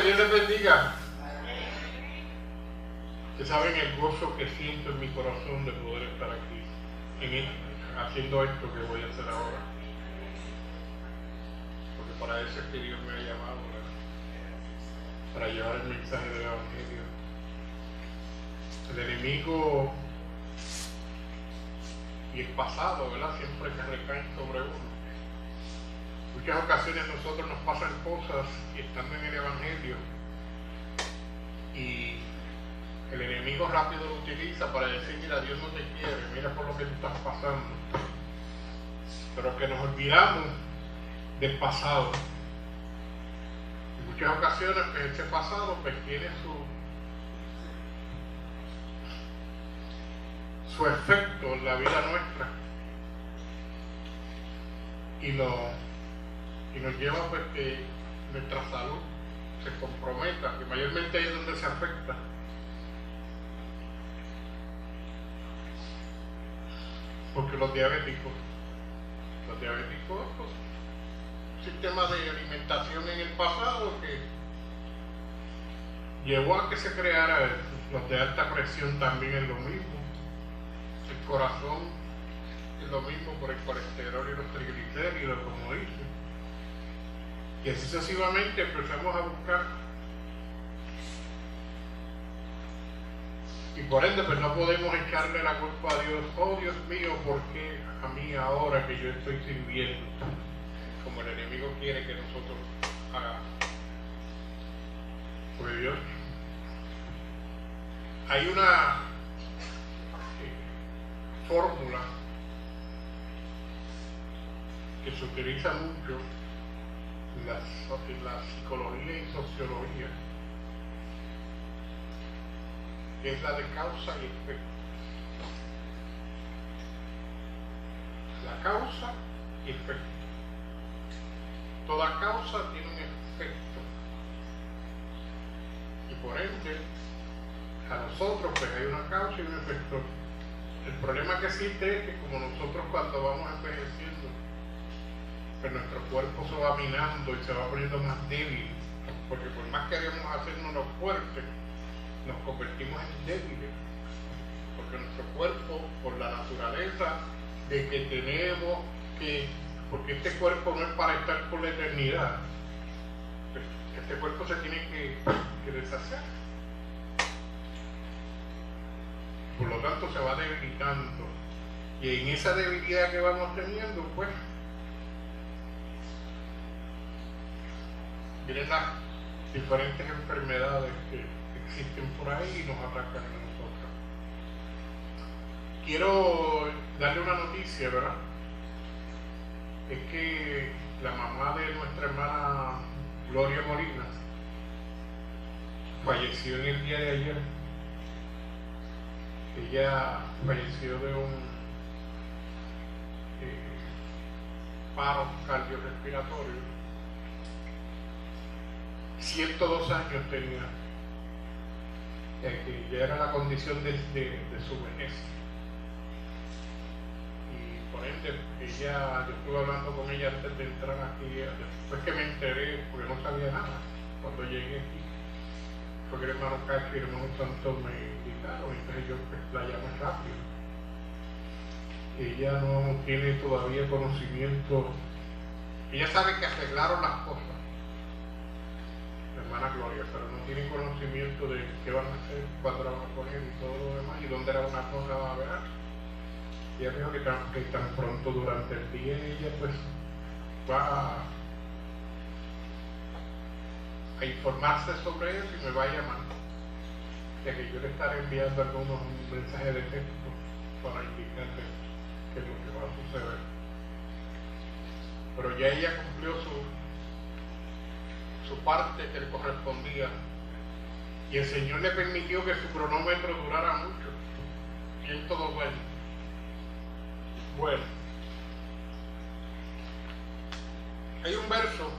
Dios les bendiga. Ustedes saben el gozo que siento en mi corazón de poder estar aquí, haciendo esto que voy a hacer ahora. Porque para eso es que Dios me ha llamado, ¿verdad? Para llevar el mensaje del Evangelio. El enemigo y el pasado, ¿verdad? Siempre que recaen sobre uno. En muchas ocasiones a nosotros nos pasan cosas y estando en el Evangelio y el enemigo rápido lo utiliza para decir, mira, Dios no te quiere, mira por lo que tú estás pasando. Pero que nos olvidamos del pasado. En muchas ocasiones pues, ese pasado pues, tiene su efecto en la vida nuestra y nos lleva pues que nuestra salud se comprometa, que mayormente ahí es donde se afecta. Porque los diabéticos, pues, un sistema de alimentación en el pasado que llevó a que se creara eso. Los de alta presión también es lo mismo. El corazón es lo mismo por el colesterol y los triglicéridos, como dice. Y así sucesivamente empezamos a buscar. Y por ende, pues no podemos echarle la culpa a Dios. Oh, Dios mío, ¿por qué a mí ahora que yo estoy sirviendo? Como el enemigo quiere que nosotros hagamos. Pues Dios, hay una fórmula que se utiliza mucho en la psicología y sociología, que es la de causa y efecto. La causa y efecto. Toda causa tiene un efecto. Y por ende, a nosotros pues hay una causa y un efecto. El problema que existe es que como nosotros cuando vamos envejeciendo, pues nuestro cuerpo se va minando y se va poniendo más débil, porque por más que queremos hacernos los fuertes, nos convertimos en débiles, porque nuestro cuerpo, por la naturaleza de que tenemos que, porque este cuerpo no es para estar por la eternidad, este cuerpo se tiene que deshacer. Por lo tanto se va debilitando, y en esa debilidad que vamos teniendo, pues vienen las diferentes enfermedades que existen por ahí y nos atacan a nosotros. Quiero darle una noticia, ¿verdad? Es que la mamá de nuestra hermana Gloria Molina falleció en el día de ayer. Ella falleció de un paro cardiorrespiratorio. 102 años tenía, que ya era la condición de su vejez. Y por ende, yo estuve hablando con ella antes de entrar aquí, después que me enteré, porque no sabía nada, cuando llegué aquí, porque el hermano Cacho y el hermano Santos me invitaron, entonces yo pues, la llamé rápido. Ella no tiene todavía conocimiento, ella sabe que arreglaron las cosas, la hermana Gloria, pero no tiene conocimiento de qué van a hacer, cuándo la van a poner y todo lo demás, y dónde la van a poner a ver. Ella dijo que tan pronto durante el día ella pues va a informarse sobre eso y me va a llamar. O sea que yo le estaré enviando algunos mensajes de texto para indicarle qué es lo que va a suceder. Pero ya ella cumplió su parte que le correspondía, y el Señor le permitió que su cronómetro durara mucho, y en todo bueno. Bueno, hay un verso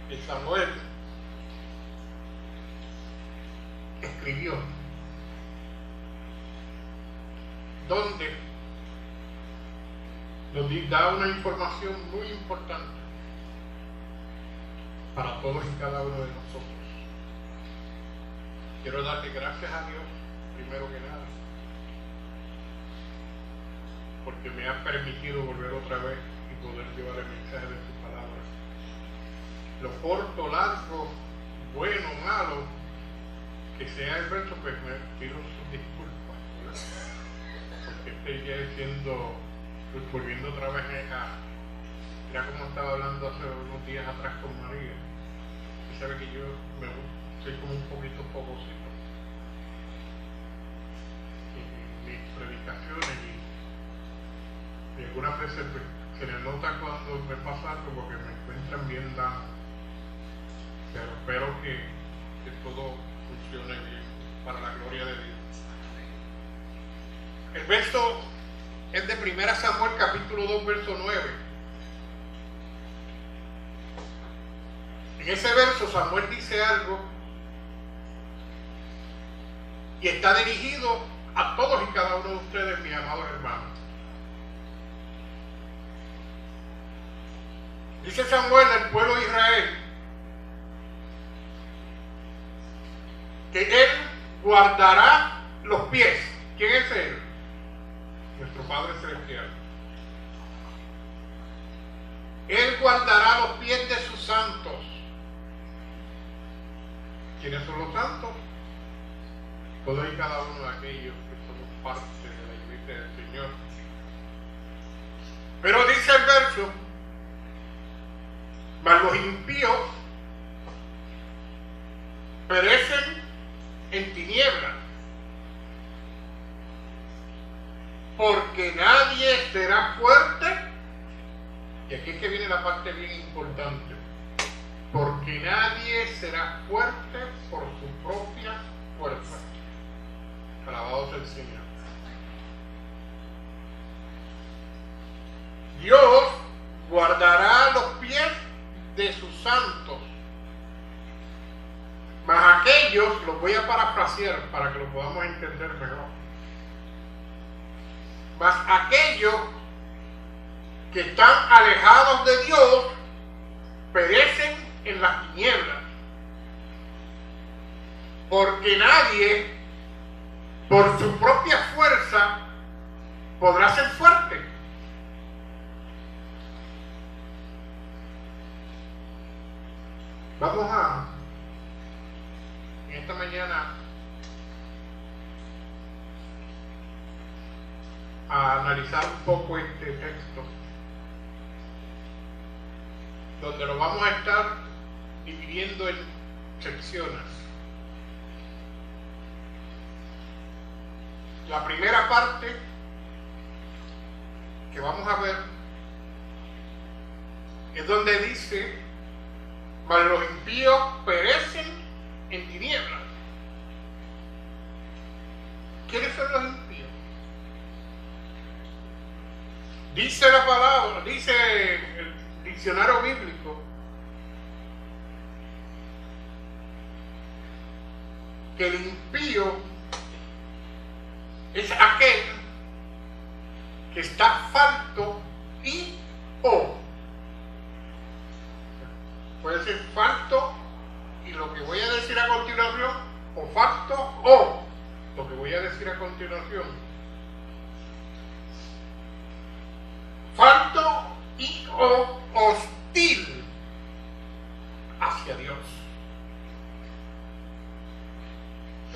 que Samuel escribió, donde nos da una información muy importante para todos y cada uno de nosotros. Quiero darle gracias a Dios, primero que nada, porque me ha permitido volver otra vez y poder llevar el mensaje de su palabra. Lo corto, largo, bueno, malo, que sea el verso, pues me pido sus disculpas, ¿verdad? Porque estoy ya diciendo, pues volviendo otra vez mira como estaba hablando hace unos días atrás con María. Y sabe que yo soy como un poquito fogosito en mis predicaciones y algunas veces pues, se le nota cuando me pasa algo porque me encuentran bien dado, pero espero que todo funcione bien para la gloria de Dios. El verso es de 1 Samuel capítulo 2 verso 9. En ese verso Samuel dice algo y está dirigido a todos y cada uno de ustedes, mis amados hermanos. Dice Samuel al pueblo de Israel que él guardará los pies. ¿Quién es él? Nuestro Padre Celestial. Él guardará los pies de sus santos. ¿Quiénes son los santos? Todos y cada uno de aquellos que somos parte de la iglesia del Señor. Pero dice el verso: mas los impíos perecen en tinieblas, porque nadie será fuerte. Y aquí es que viene la parte bien importante: porque nadie será fuerte por su propia fuerza. Alabado sea el Señor. Dios guardará los pies de sus santos, mas aquellos, los voy a parafrasear para que lo podamos entender mejor, mas aquellos que están alejados de Dios perecen en las tinieblas, porque nadie por su propia fuerza podrá ser fuerte. Vamos en esta mañana a analizar un poco este texto, donde lo vamos a estar dividiendo en secciones. La primera parte que vamos a ver es donde dice: mas los impíos perecen en tinieblas. ¿Quiénes son los impíos? Dice la palabra, dice el diccionario bíblico, que el impío es aquel que está falto y o. Puede ser falto y lo que voy a decir a continuación, o falto o lo que voy a decir a continuación. Falto y o hostil hacia Dios.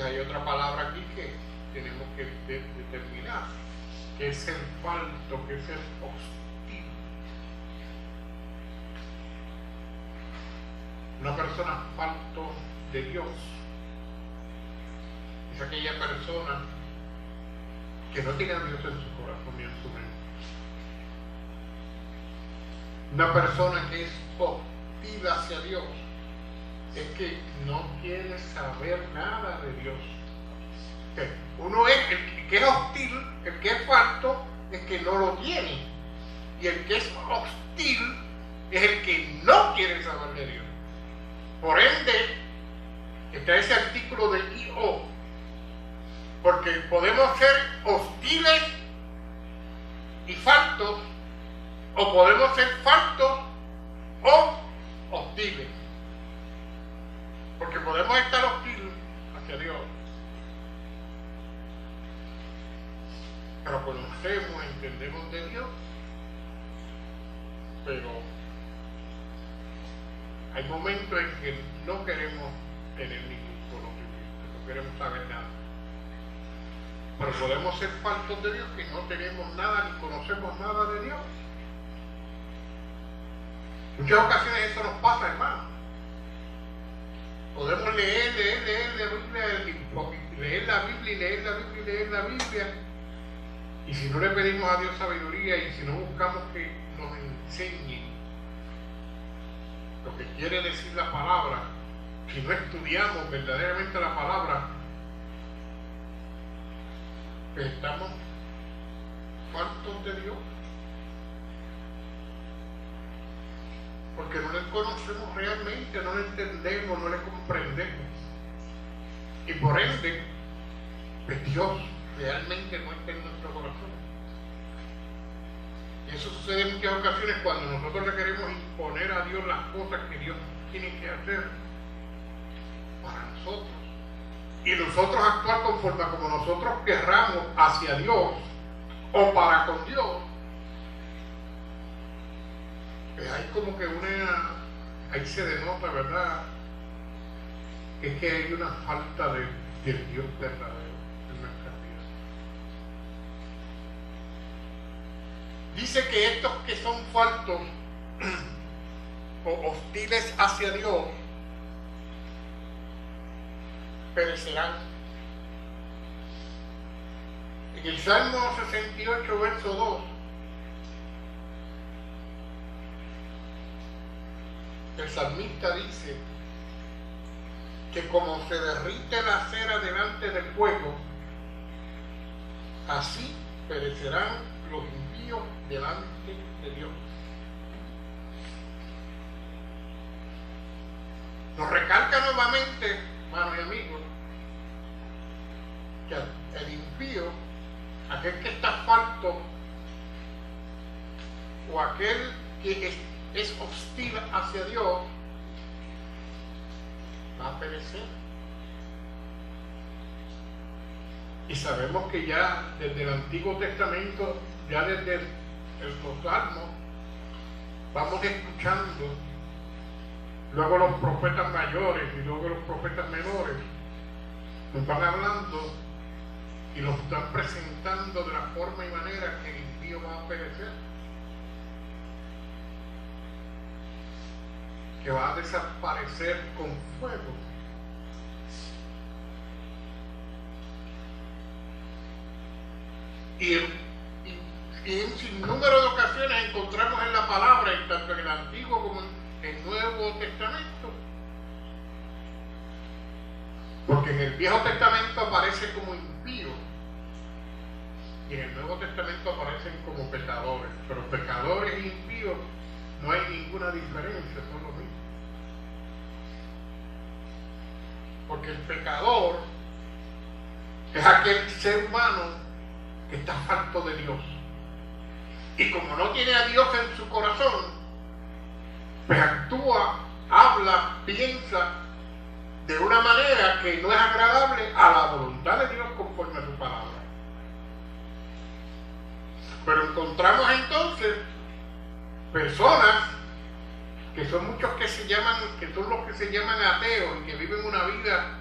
Hay otra palabra aquí que tenemos que determinar, que es el falto, que es el hostil. Una persona falto de Dios es aquella persona que no tiene a Dios en su corazón ni en su mente. Una persona que es hostil hacia Dios es que no quiere saber nada de Dios. Uno es el que es hostil, el que es falto, es que no lo tiene. Y el que es hostil es el que no quiere saber de Dios. Por ende, está ese artículo de I.O. Porque podemos ser hostiles y faltos O podemos ser faltos o hostiles. Porque podemos estar hostiles hacia Dios. Pero conocemos, entendemos de Dios. Pero hay momentos en que no queremos tener ningún conocimiento, no queremos saber nada. Pero podemos ser faltos de Dios, que no tenemos nada ni conocemos nada de Dios. En muchas ocasiones eso nos pasa, hermano. Podemos leer la Biblia. Y si no le pedimos a Dios sabiduría y si no buscamos que nos enseñe lo que quiere decir la palabra, si no estudiamos verdaderamente la palabra, pues estamos faltos de Dios. Porque no le conocemos realmente, no le entendemos, no le comprendemos. Y por ende, pues Dios realmente no está en nuestro corazón. Y eso sucede en muchas ocasiones cuando nosotros le queremos imponer a Dios las cosas que Dios tiene que hacer para nosotros. Y nosotros actuar conforme a como nosotros querramos hacia Dios o para con Dios. Hay como que ahí se denota, ¿verdad? Es que hay una falta del Dios verdadero en nuestras vidas. Dice que estos que son faltos o hostiles hacia Dios perecerán. En el Salmo 68, verso 2, el salmista dice que como se derrite la cera delante del fuego, así perecerán los impíos delante de Dios. Nos recalca nuevamente, hermanos y amigos, que el impío, aquel que está falto, o aquel que es hostil hacia Dios, va a perecer. Y sabemos que ya desde el Antiguo Testamento, ya desde los Salmos, vamos escuchando, luego los profetas mayores y luego los profetas menores nos van hablando y nos están presentando de la forma y manera que el impío va a perecer, que va a desaparecer con fuego. Y en un sinnúmero de ocasiones encontramos en la palabra, tanto en el Antiguo como en el Nuevo Testamento, porque en el Viejo Testamento aparece como impío y en el Nuevo Testamento aparecen como pecadores, pero pecadores e impíos no hay ninguna diferencia, son lo mismo. Porque el pecador es aquel ser humano que está falto de Dios. Y como no tiene a Dios en su corazón, pues actúa, habla, piensa de una manera que no es agradable a la voluntad de Dios conforme a su palabra. Pero encontramos entonces personas que son muchos que son los que se llaman ateos y que viven una vida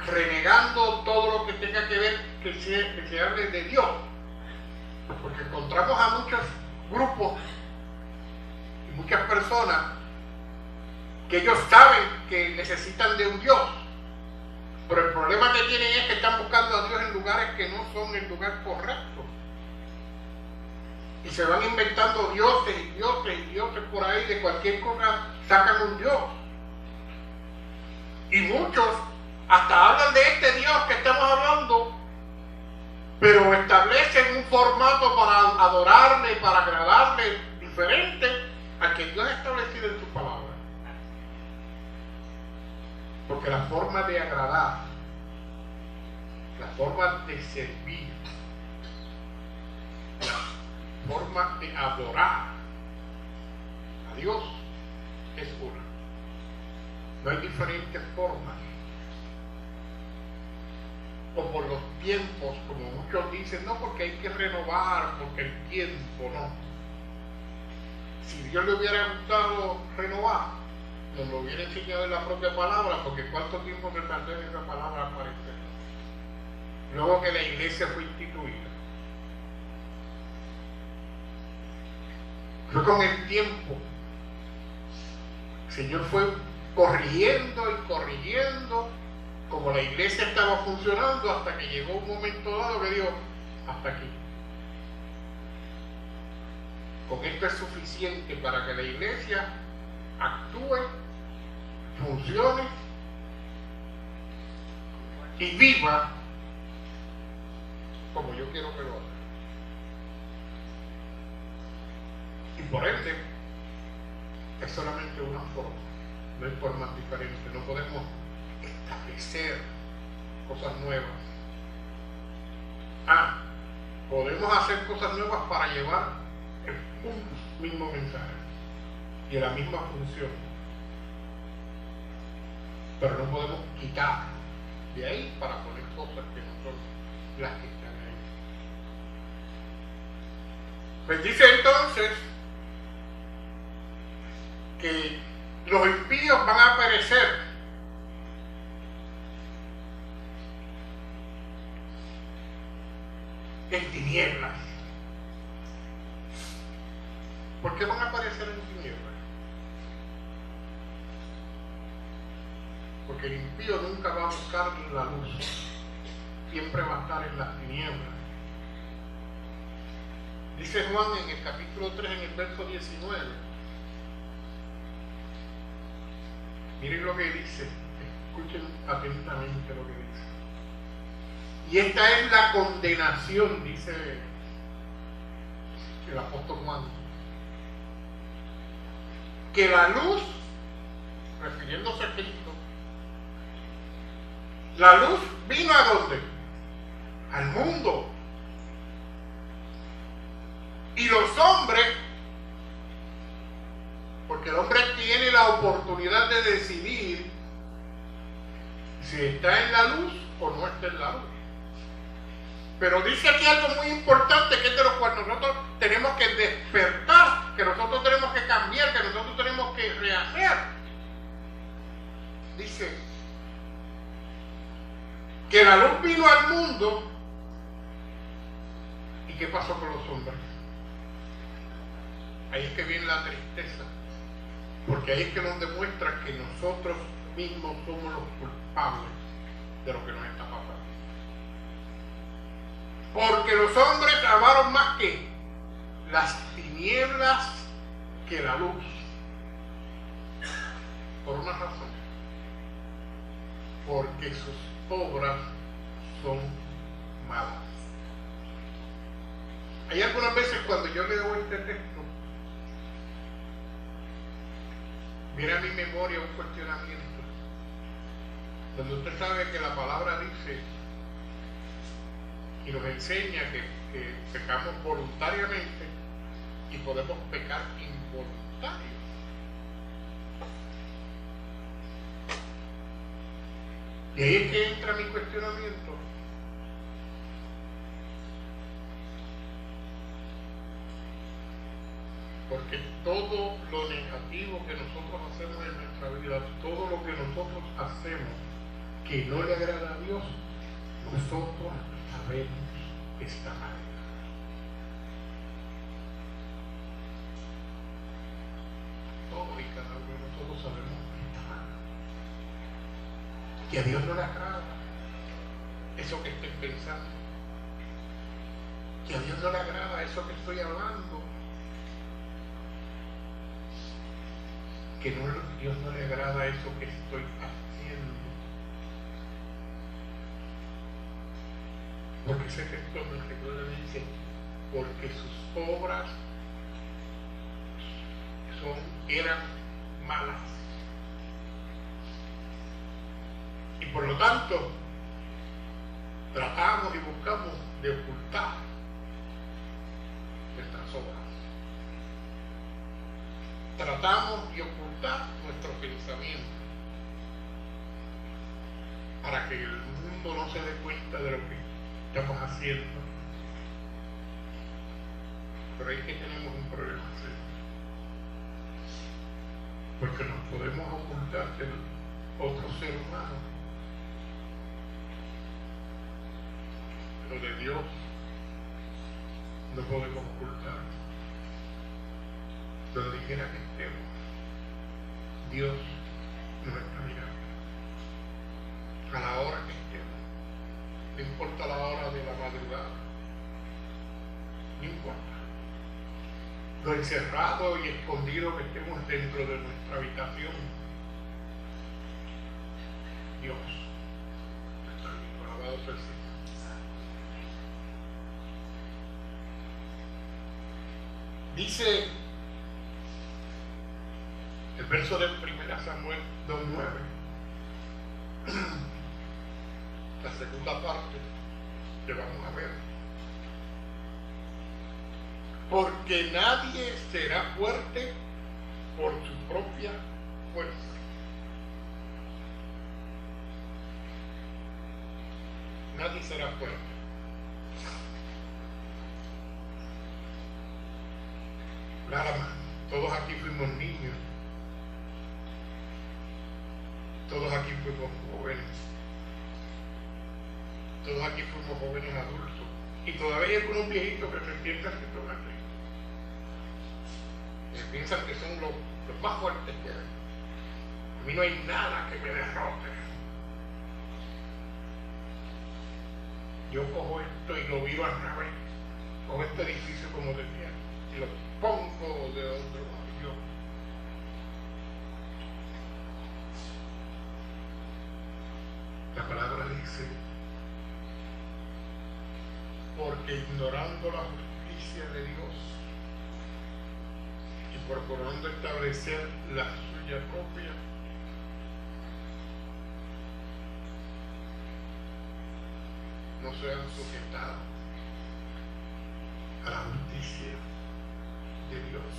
renegando todo lo que tenga que ver que se hable de Dios, porque encontramos a muchos grupos y muchas personas que ellos saben que necesitan de un Dios, pero el problema que tienen es que están buscando a Dios en lugares que no son el lugar correcto. Y se van inventando dioses y dioses y dioses por ahí, de cualquier cosa sacan un Dios. Y muchos hasta hablan de este Dios que estamos hablando, pero establecen un formato para adorarle y para agradarle diferente al que Dios ha establecido en su palabra. Porque la forma de agradar, la forma de servir, forma de adorar a Dios es una. No hay diferentes formas. O por los tiempos, como muchos dicen, no, porque hay que renovar, porque el tiempo, no. Si Dios le hubiera gustado renovar, nos lo hubiera enseñado en la propia palabra, porque cuánto tiempo se tardó en esa palabra aparecer. Luego que la iglesia fue instituida. Fue con el tiempo. El Señor fue corrigiendo y corrigiendo como la iglesia estaba funcionando hasta que llegó un momento dado que dijo, hasta aquí. Con esto es suficiente para que la iglesia actúe, funcione y viva como yo quiero que lo haga. Y por ende, es solamente una forma, no hay formas diferentes, no podemos establecer cosas nuevas. Podemos hacer cosas nuevas para llevar un mismo mensaje y la misma función, pero no podemos quitar de ahí para poner cosas que no son las que están ahí. Pues dice entonces que los impíos van a perecer. En tinieblas. ¿Por qué van a aparecer en tinieblas? Porque el impío nunca va a buscar la luz, siempre va a estar en las tinieblas. Dice Juan en el capítulo 3, en el verso 19. Miren lo que dice, escuchen atentamente lo que dice. Y esta es la condenación, dice el apóstol Juan, que la luz, refiriéndose a Cristo, la luz vino ¿a dónde? Al mundo. Y los hombres, porque el hombre tiene la oportunidad de decidir si está en la luz o no está en la luz. Pero dice aquí algo muy importante, que es de lo cual nosotros tenemos que despertar, que nosotros tenemos que cambiar, que nosotros tenemos que rehacer. Dice que la luz vino al mundo. ¿Y qué pasó con los hombres? Ahí es que viene la tristeza, porque ahí es que nos demuestra que nosotros mismos somos los culpables de lo que nos está pasando. Porque los hombres amaron más que las tinieblas que la luz. Por una razón. Porque sus obras son malas. Hay algunas veces cuando yo leo este texto, viene a mi memoria un cuestionamiento, donde usted sabe que la palabra dice y nos enseña que pecamos voluntariamente y podemos pecar involuntarios. Y ahí es que entra mi cuestionamiento. Porque todo lo negativo que nosotros hacemos en nuestra vida, todo lo que nosotros hacemos que no le agrada a Dios, nosotros sabemos que está mal. Todo y cada uno de nosotros sabemos que está mal. Que a Dios no le agrada eso que estoy pensando. Que a Dios no le agrada eso que estoy hablando. Que Dios no le agrada eso que estoy haciendo. Porque ese texto me recuerda y dice, porque sus obras eran malas. Y por lo tanto, tratamos y buscamos de ocultar nuestras obras. tratamos de ocultar nuestros pensamientos para que el mundo no se dé cuenta de lo que estamos haciendo. Pero ahí que tenemos un problema serio, porque nos podemos ocultar del otro ser humano, pero de Dios no podemos ocultar. Donde quiera que estemos, Dios nos está mirando. A la hora que estemos, no importa la hora de la madrugada, no importa lo encerrado y escondido que estemos dentro de nuestra habitación, Dios está viendo. Alabado sea el Señor. Dice el verso de 1 Samuel 2:9, la segunda parte que vamos a ver. Porque nadie será fuerte por su propia fuerza. Nadie será fuerte. Nada más. Todos aquí fuimos niños. Todos aquí fuimos jóvenes. Todos aquí fuimos jóvenes adultos. Y todavía hay algunos viejitos que se piensan que son así. Piensan que son los más fuertes que hay. A mí no hay nada que me derrote. Yo cojo esto y lo viro al revés. Cojo este edificio como decía y lo pongo de otro lado. La palabra dice: porque ignorando la justicia de Dios y procurando establecer la suya propia, no sean sujetados a la justicia de Dios.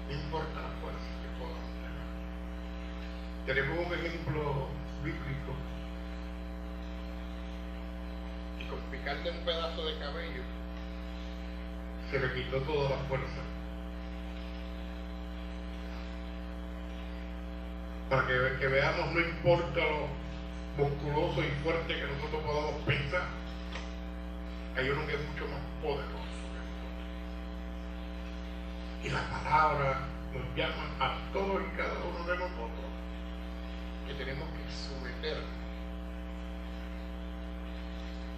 No importa la fuerza que podamos tener. Tenemos un ejemplo bíblico. Y con picarle un pedazo de cabello se le quitó toda la fuerza. Para que veamos, no importa lo musculoso y fuerte que nosotros podamos pensar, hay uno que es mucho más poderoso que nosotros. Y la palabra nos llama a todos y cada uno de nosotros que tenemos que someternos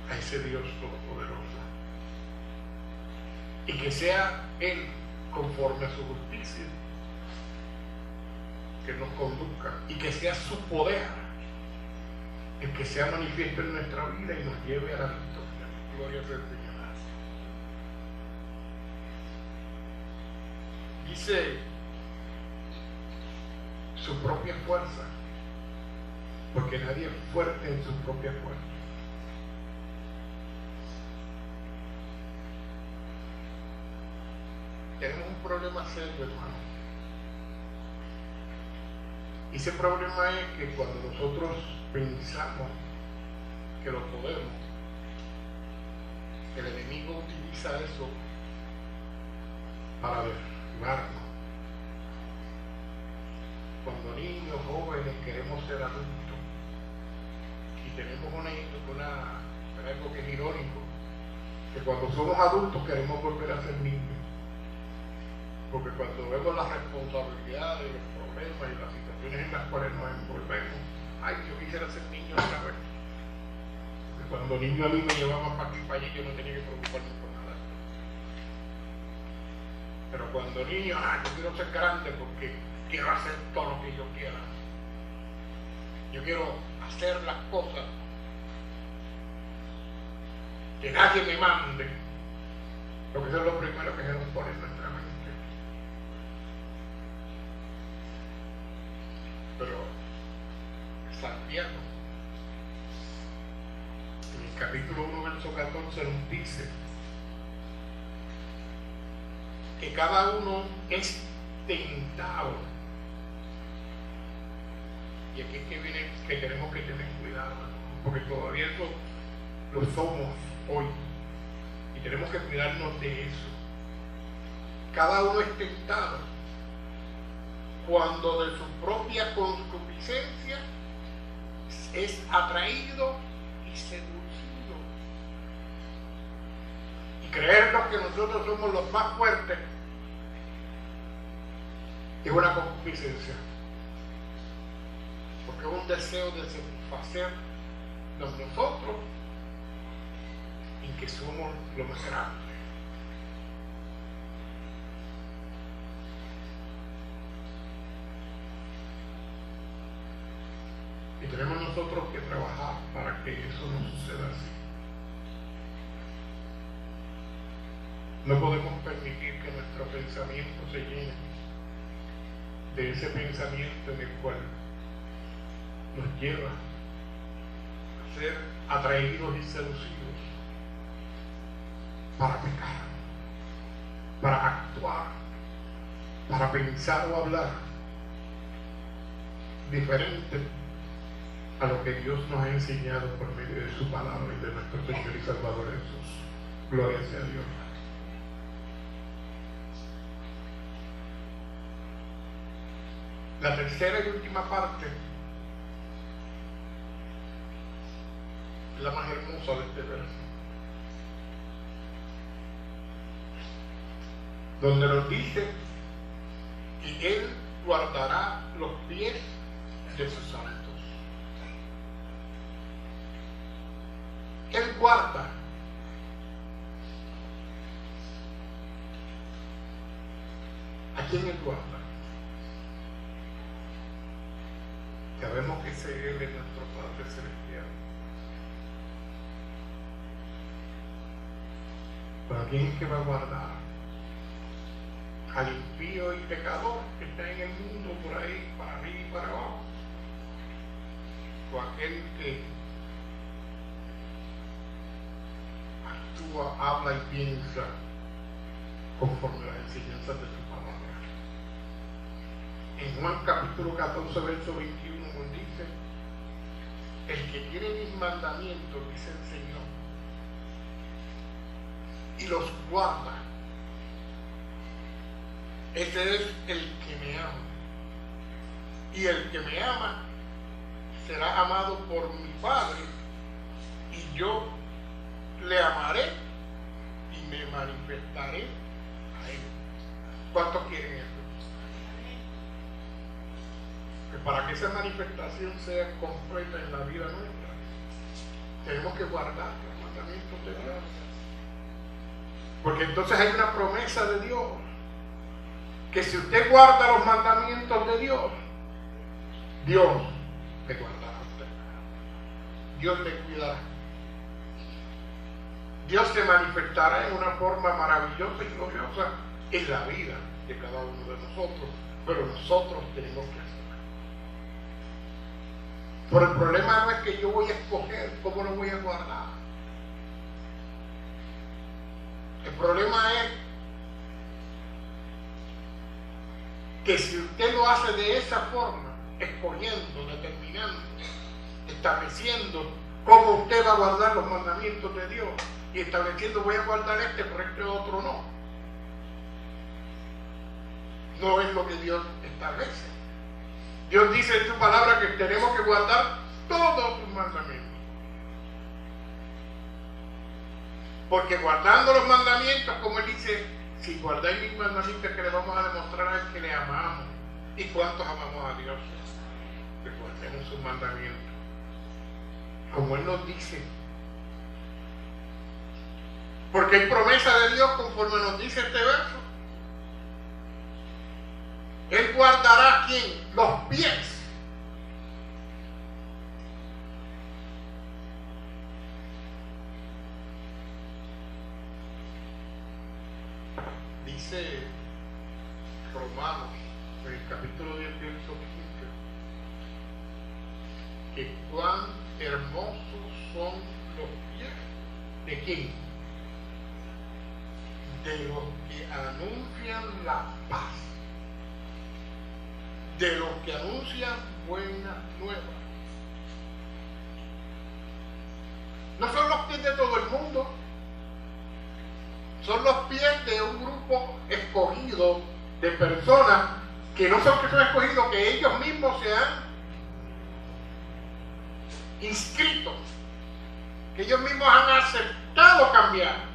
a ese Dios todopoderoso y que sea Él conforme a su justicia que nos conduzca, y que sea su poder el que sea manifiesto en nuestra vida y nos lleve a la victoria. Gloria sea al Señor. Dice su propia fuerza, porque nadie es fuerte en su propia fuerza. Tenemos un problema serio, hermano. Y ese problema es que cuando nosotros pensamos que lo podemos, el enemigo utiliza eso para derribarnos. Cuando niños, jóvenes, queremos ser adultos y tenemos algo que es irónico, que cuando somos adultos queremos volver a ser niños, porque cuando vemos las responsabilidades, los problemas y las situaciones en las cuales nos envolvemos, ay, yo quisiera ser niño otra vez. Porque cuando niño a mí me llevaban para aquí y para allí, yo no tenía que preocuparme por nada. Pero cuando niño, yo quiero ser grande porque quiero hacer todo lo que yo quiera. Yo quiero hacer las cosas que nadie me mande, porque eso es lo primero que se nos pone en nuestra mente. Pero Santiago, en el capítulo 1, verso 14, nos dice que cada uno es tentado. Y aquí es que viene que tenemos que tener cuidado, porque todavía eso lo somos hoy y tenemos que cuidarnos de eso. Cada uno es tentado cuando de su propia concupiscencia es atraído y seducido. Y creernos que nosotros somos los más fuertes es una concupiscencia, porque es un deseo de satisfacer nosotros en que somos lo más grande. Y tenemos nosotros que trabajar para que eso no suceda así. No podemos permitir que nuestro pensamiento se llene de ese pensamiento en el cual nos lleva a ser atraídos y seducidos para pecar, para actuar, para pensar o hablar diferente a lo que Dios nos ha enseñado por medio de su palabra y de nuestro Señor y Salvador Jesús. Gloria sea a Dios. La tercera y última parte es la más hermosa de este verso, donde nos dice que Él guardará los pies de sus santos. Él guarda. ¿A quién Él guarda? Sabemos que ese Él es nuestro Padre Celestial. ¿Pero a quién es que va a guardar? Al impío y pecador que está en el mundo por ahí, para arriba y para abajo. O aquel que actúa, habla y piensa conforme a las enseñanzas de su palabra. En Juan capítulo 14, verso 21 nos dice: el que tiene mis mandamientos, dice el Señor, y los guarda, ese es el que me ama. Y el que me ama será amado por mi Padre, y yo le amaré y me manifestaré a Él. ¿Cuántos quieren eso? Que para que esa manifestación sea completa en la vida nuestra, tenemos que guardar los mandamientos de Dios. Porque entonces hay una promesa de Dios, que si usted guarda los mandamientos de Dios, Dios le guardará a usted. Dios le cuidará. Dios se manifestará en una forma maravillosa y gloriosa en la vida de cada uno de nosotros, pero nosotros tenemos que hacerlo. Pero el problema no es que yo voy a escoger cómo lo voy a guardar. El problema es que si usted lo hace de esa forma, escogiendo, determinando, estableciendo cómo usted va a guardar los mandamientos de Dios y estableciendo voy a guardar este, pero este otro no, no es lo que Dios establece. Dios dice en su palabra que tenemos que guardar todos sus mandamientos. Porque guardando los mandamientos, como Él dice, si guardáis mis mandamientos, que le vamos a demostrar a Él que le amamos. ¿Y cuántos amamos a Dios? Que guardemos sus mandamientos. Como Él nos dice. Porque hay promesa de Dios conforme nos dice este verso. Él guardará, ¿quién? Los pies. Dice Romanos, en el capítulo 10, verso 15, que cuán hermosos son los pies de quién? de los que anuncian la paz, de los que anuncian buenas nuevas. No son los pies de todo el mundo, son los pies de un grupo escogido de personas que no son que son escogidos, que ellos mismos se han inscrito, que ellos mismos han aceptado cambiar.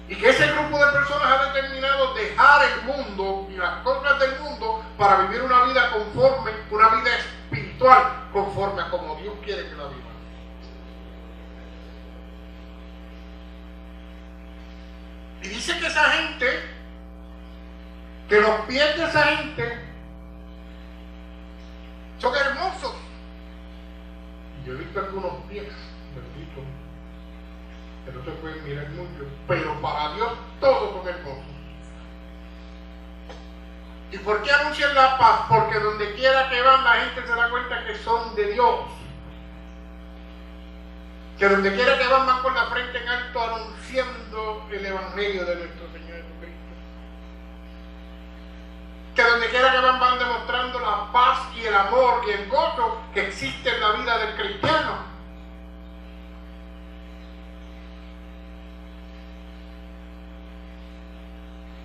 Y que ese grupo de personas ha determinado dejar el mundo y las cosas del mundo para vivir una vida conforme, una vida espiritual, conforme a como Dios quiere que la viva. Y dice que esa gente, que los pies de esa gente son hermosos. Y yo he visto algunos pies, bendito, que no se pueden mirar mucho, pero para Dios todos son hermosos. ¿Y por qué anuncian la paz? Porque donde quiera que van la gente se da cuenta que son de Dios. Que donde quiera que van con la frente en alto anunciando el Evangelio de nuestro Señor Jesucristo. Que donde quiera que van demostrando la paz y el amor y el gozo que existe en la vida del cristiano.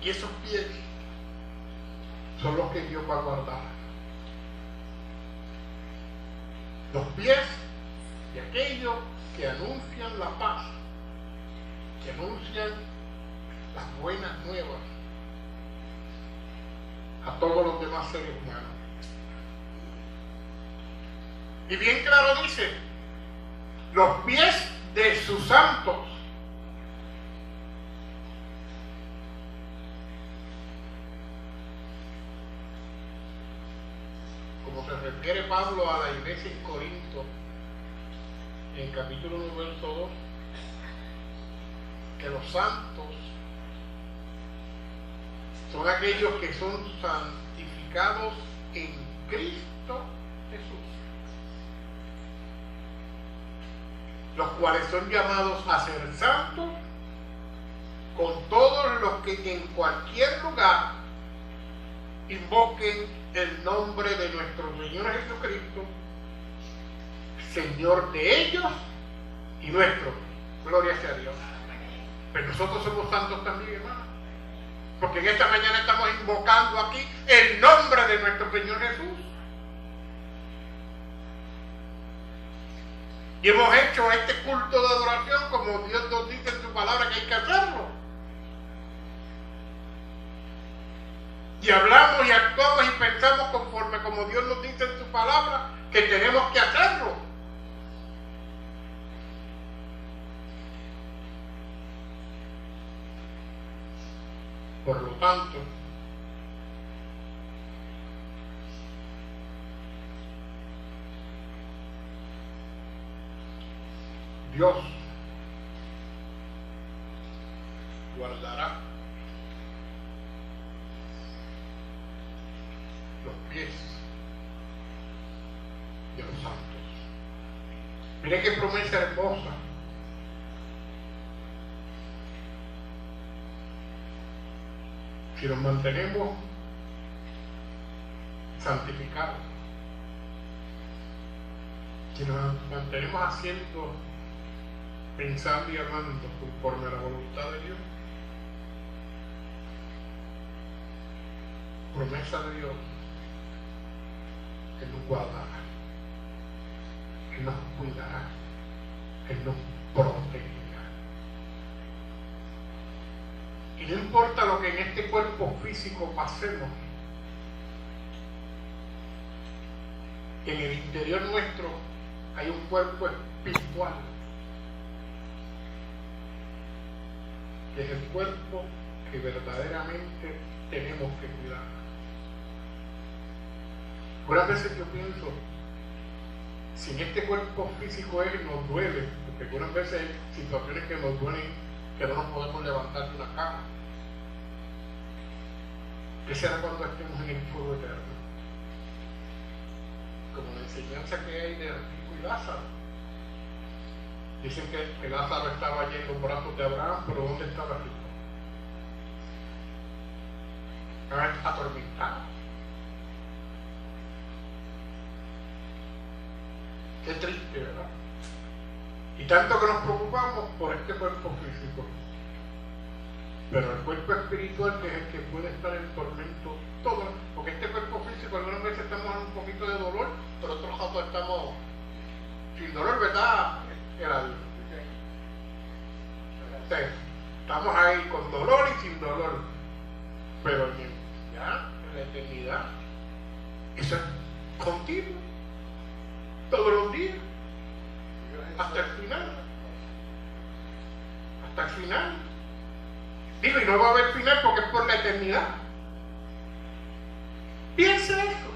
Y esos pies son los que Dios va a guardar. Los pies de aquellos que anuncian la paz, que anuncian las buenas nuevas a todos los demás seres humanos. Y bien claro dice, los pies de sus santos. Como se refiere Pablo a la iglesia en Corinto, en capítulo 1, verso 2, que los santos son aquellos que son santificados en Cristo Jesús, los cuales son llamados a ser santos con todos los que en cualquier lugar invoquen el nombre de nuestro Señor Jesucristo, Señor de ellos y nuestro. Gloria sea a Dios. Pero nosotros somos santos también, hermano. Porque en esta mañana estamos invocando aquí el nombre de nuestro Señor Jesús. Y hemos hecho este culto de adoración como Dios nos dice en su palabra que hay que hacerlo. Y hablamos y actuamos y pensamos conforme como Dios nos dice en su palabra que tenemos que hacerlo. Por lo tanto, Dios guardará los pies de los santos. Mire qué promesa hermosa. Si nos mantenemos santificados, si nos mantenemos haciendo, pensando y amando conforme a la voluntad de Dios, promesa de Dios, que nos guardará, que nos cuidará, que nos protegerá. Y no importa lo que en este cuerpo físico pasemos, en el interior nuestro hay un cuerpo espiritual, que es el cuerpo que verdaderamente tenemos que cuidar. Algunas veces yo pienso, si en este cuerpo físico nos duele, porque algunas veces hay situaciones que nos duelen, que no nos podemos levantar de una cama, ¿qué será cuando estemos en el fuego eterno? Como la enseñanza que hay de Rico y Lázaro. Dicen que Lázaro estaba allí en los brazos de Abraham, pero ¿dónde estaba Rico? Están atormentados. Qué triste, ¿verdad? Y tanto que nos preocupamos por este cuerpo físico. Pero el cuerpo espiritual, que es el que puede estar en tormento todo, porque este cuerpo físico algunas veces estamos en un poquito de dolor, pero otros ratos estamos sin dolor, ¿verdad? Sí, estamos ahí con dolor y sin dolor, pero en la eternidad, eso es continuo, todos los días, hasta el final. Hasta el final. Digo, y no va a haber final porque es por la eternidad. Piensa eso.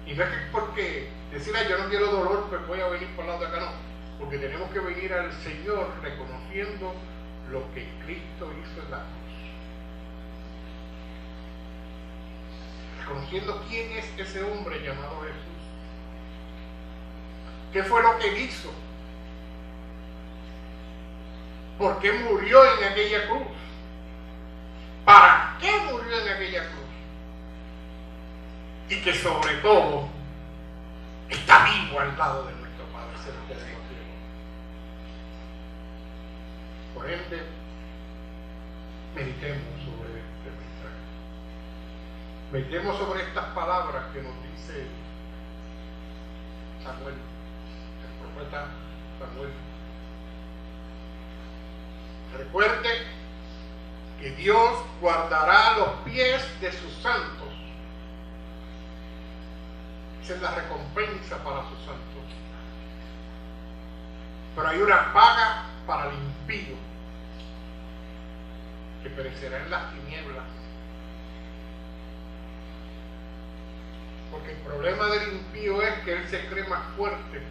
Y no es que porque decirle yo no quiero dolor, pues voy a venir por el lado de acá, no. Porque tenemos que venir al Señor reconociendo lo que Cristo hizo en la cruz. Reconociendo quién es ese hombre llamado Jesús. ¿Qué fue lo que él hizo? ¿Por qué murió en aquella cruz? ¿Para qué murió en aquella cruz? Y que sobre todo está vivo al lado de nuestro Padre Celestial. Por ende, meditemos sobre este mensaje. Meditemos sobre estas palabras que nos dice Samuel, el profeta Samuel. Recuerde que Dios guardará los pies de sus santos. Esa es la recompensa para sus santos. Pero hay una paga para el impío, que perecerá en las tinieblas. Porque el problema del impío es que él se cree más fuerte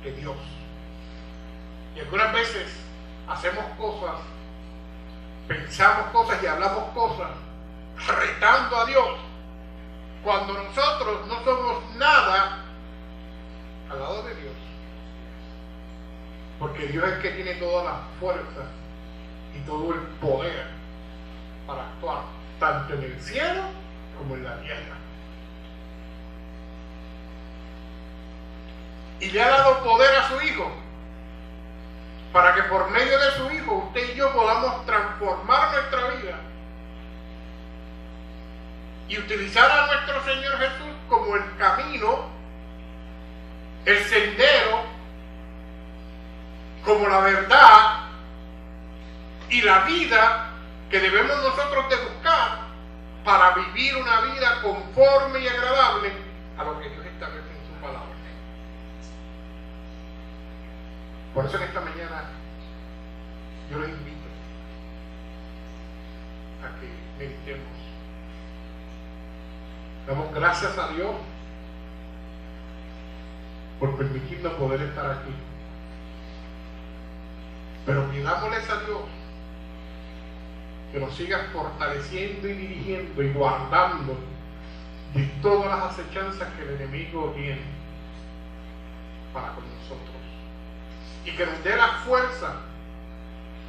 que Dios. Y algunas veces hacemos cosas, pensamos cosas y hablamos cosas retando a Dios, cuando nosotros no somos nada al lado de Dios. Porque Dios es el que tiene toda la fuerza y todo el poder para actuar, tanto en el cielo como en la tierra. Y le ha dado poder a su Hijo, para que por medio de su Hijo usted y yo podamos transformar nuestra vida y utilizar a nuestro Señor Jesús como el camino, el sendero, como la verdad y la vida que debemos nosotros de buscar para vivir una vida conforme y agradable a lo que Dios establece en su palabra. Por eso en esta mañana yo les invito a que meditemos. Damos gracias a Dios por permitirnos poder estar aquí. Pero pidámosles a Dios que nos siga fortaleciendo y dirigiendo y guardando de todas las acechanzas que el enemigo tiene para con nosotros. Y que nos dé la fuerza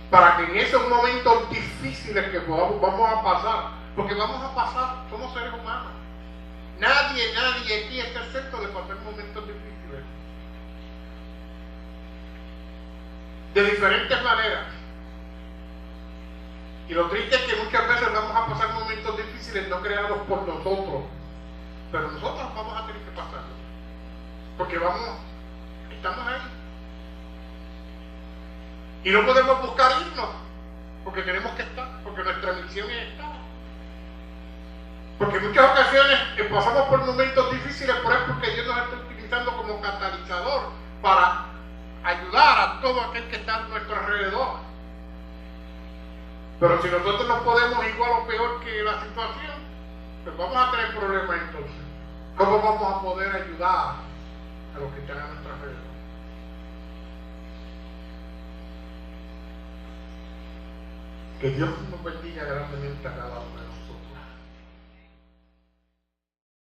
para que en esos momentos difíciles que vamos a pasar, porque vamos a pasar, somos seres humanos. Nadie aquí está exento de pasar momentos difíciles. De diferentes maneras. Y lo triste es que muchas veces vamos a pasar momentos difíciles no creados por nosotros, pero nosotros vamos a tener que pasarlo. Porque estamos ahí. Y no podemos buscar irnos, porque tenemos que estar, porque nuestra misión es estar. Porque en muchas ocasiones pasamos por momentos difíciles, pero es porque Dios nos está utilizando como catalizador para ayudar a todo aquel que está a nuestro alrededor. Pero si nosotros no podemos igual o peor que la situación, pues vamos a tener problemas entonces. ¿Cómo vamos a poder ayudar a los que están a nuestro alrededor? Que Dios nos bendiga grandemente a cada uno.